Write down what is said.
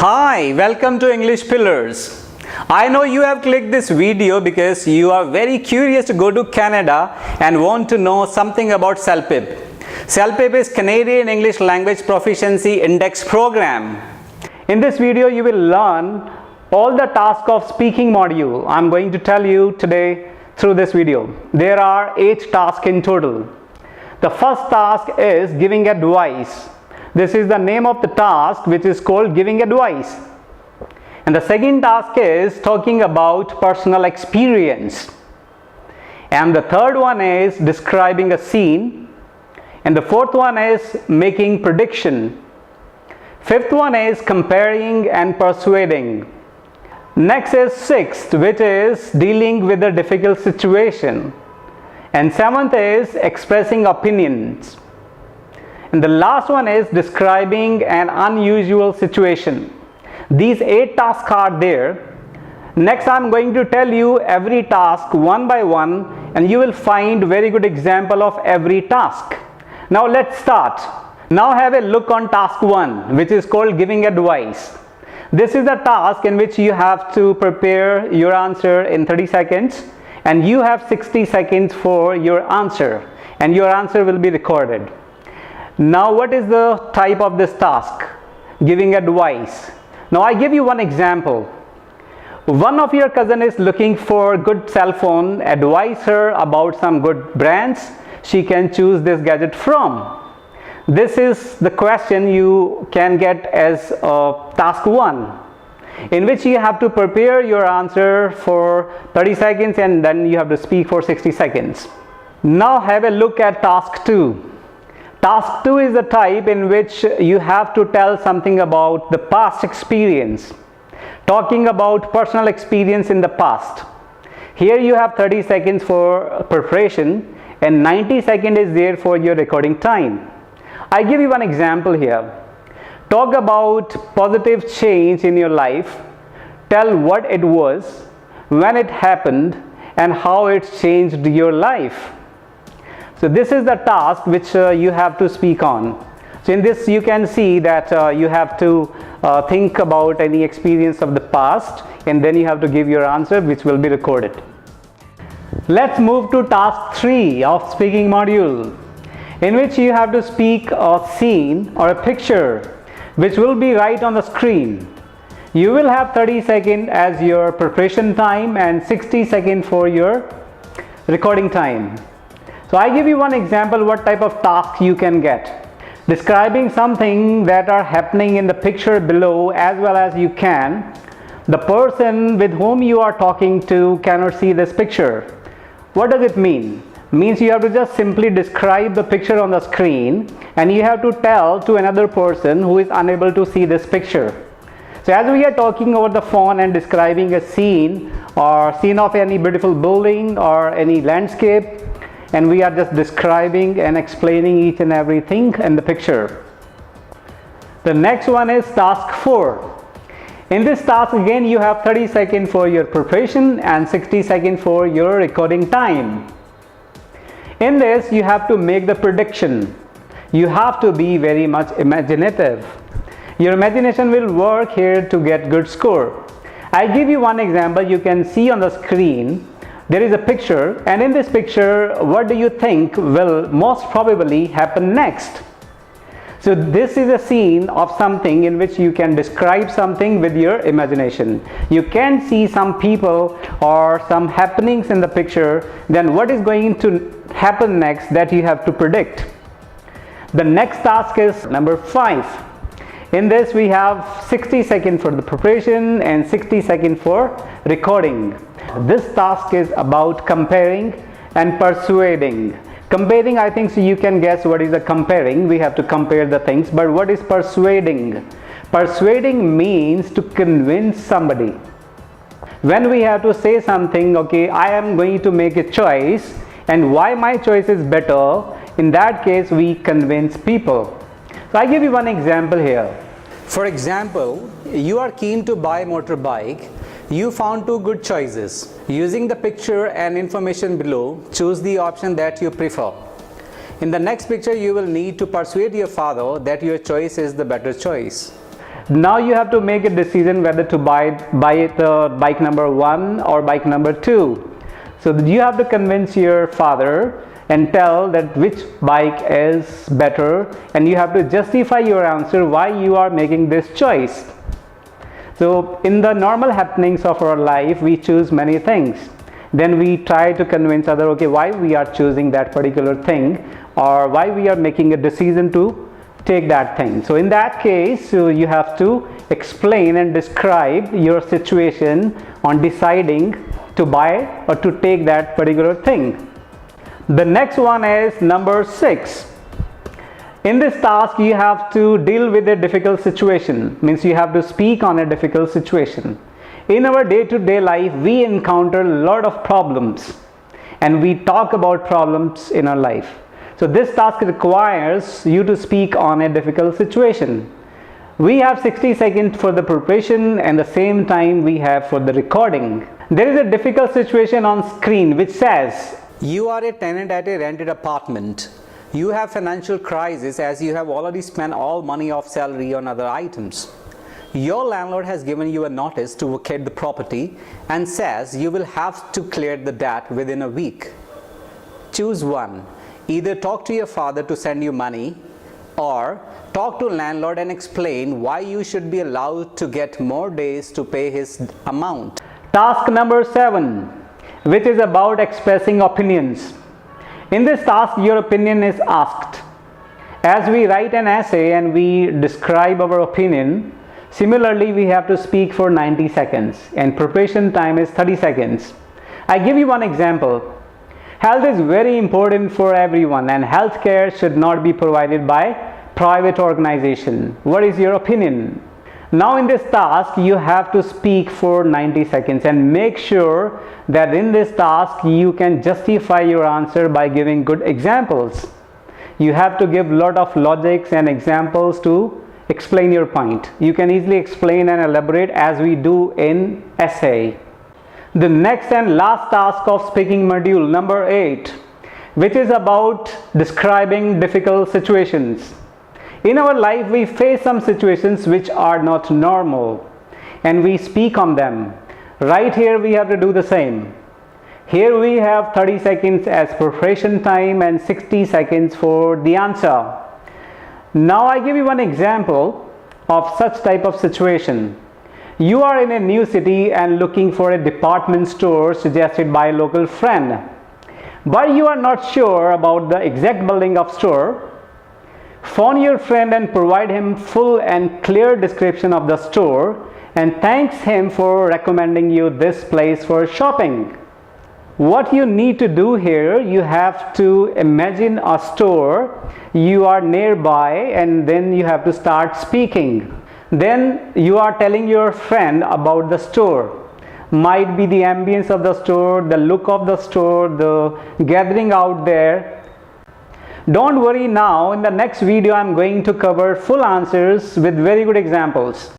Hi, welcome to English Pillars. I know you have clicked this video because you are very curious to go to Canada and want to know something about Celpip. Celpip is Canadian English Language Proficiency Index Program. In this video, you will learn all the tasks of speaking module. I'm going to tell you today through this video. There are 8 tasks in total. The first task is giving advice. This is the name of the task, which is called giving advice. And the second task is talking about personal experience. And the third one is describing a scene. And the fourth one is making prediction. Fifth one is comparing and persuading. Next is sixth, which is dealing with a difficult situation. And seventh is expressing opinions. And the last one is describing an unusual situation. These 8 tasks are there. Next, I'm going to tell you every task one by one, and you will find very good example of every task. Now let's start. Now have a look on task 1, which is called giving advice. This is the task in which you have to prepare your answer in 30 seconds, and you have 60 seconds for your answer, and your answer will be recorded. Now what is the type of this task? Giving advice. Now I give you one example. One of your cousin is looking for good cell phone. Advise her about some good brands she can choose this gadget from. This is the question you can get as task 1, in which you have to prepare your answer for 30 seconds and then you have to speak for 60 seconds. Now have a look at task 2. Task 2 is the type in which you have to tell something about the past experience, talking about personal experience in the past. Here you have 30 seconds for preparation and 90 seconds is there for your recording time. I give you one example here. Talk about positive change in your life. Tell what it was, when it happened, and how it changed your life. So this is the task which you have to speak on. So in this you can see that you have to think about any experience of the past, and then you have to give your answer, which will be recorded. Let's move to task 3 of speaking module, in which you have to speak a scene or a picture which will be right on the screen. You will have 30 seconds as your preparation time and 60 seconds for your recording time. So I give you one example what type of task you can get. Describing something that are happening in the picture below as well as you can. The person with whom you are talking to cannot see this picture. What does it mean? Means you have to just simply describe the picture on the screen and you have to tell to another person who is unable to see this picture. So as we are talking over the phone and describing a scene or scene of any beautiful building or any landscape, and we are just describing and explaining each and everything in the picture. The next one is task 4. In this task again you have 30 seconds for your preparation and 60 seconds for your recording time. In this you have to make the prediction. You have to be very much imaginative. Your imagination will work here to get good score. I give you one example. You can see on the screen there is a picture, and in this picture what do you think will most probably happen next? So this is a scene of something in which you can describe something with your imagination. You can see some people or some happenings in the picture, then what is going to happen next that you have to predict. The next task is number 5. In this we have 60 seconds for the preparation and 60 seconds for recording. This task is about comparing and persuading. Comparing, I think so you can guess what is the comparing. We have to compare the things, but what is persuading? Persuading means to convince somebody. When we have to say something, okay, I am going to make a choice and why my choice is better, in that case we convince people. So I give you one example here. For example, you are keen to buy a motorbike. You found 2 good choices. Using the picture and information below, choose the option that you prefer. In the next picture, you will need to persuade your father that your choice is the better choice. Now you have to make a decision whether to buy the bike number 1 or bike number 2. So you have to convince your father and tell that which bike is better, and you have to justify your answer why you are making this choice. So in the normal happenings of our life, we choose many things. Then we try to convince other, okay, why we are choosing that particular thing, or why we are making a decision to take that thing. So in that case, you have to explain and describe your situation on deciding to buy or to take that particular thing. The next one is number 6. In this task, you have to deal with a difficult situation. Means you have to speak on a difficult situation. In our day-to-day life, we encounter a lot of problems, and we talk about problems in our life. So this task requires you to speak on a difficult situation. We have 60 seconds for the preparation, and the same time we have for the recording. There is a difficult situation on screen which says, you are a tenant at a rented apartment. You have financial crisis as you have already spent all money of salary on other items. Your landlord has given you a notice to vacate the property and says you will have to clear the debt within a week. Choose one. Either talk to your father to send you money, or talk to landlord and explain why you should be allowed to get more days to pay his amount. Task number 7, which is about expressing opinions. In this task, your opinion is asked. As we write an essay and we describe our opinion, similarly we have to speak for 90 seconds and preparation time is 30 seconds. I give you one example. Health is very important for everyone, and healthcare should not be provided by private organization. What is your opinion? Now in this task, you have to speak for 90 seconds and make sure that in this task you can justify your answer by giving good examples. You have to give lot of logics and examples to explain your point. You can easily explain and elaborate as we do in essay. The next and last task of speaking module number 8, which is about describing difficult situations. In our life, we face some situations which are not normal, and we speak on them. Right here we have to do the same. Here we have 30 seconds as preparation time and 60 seconds for the answer. Now I give you one example of such type of situation. You are in a new city and looking for a department store suggested by a local friend, but you are not sure about the exact building of store. Phone your friend and provide him full and clear description of the store and thanks him for recommending you this place for shopping. What you need to do here, you have to imagine a store, you are nearby, and then you have to start speaking. Then you are telling your friend about the store. Might be the ambience of the store, the look of the store, the gathering out there. Don't worry now, in the next video I am going to cover full answers with very good examples.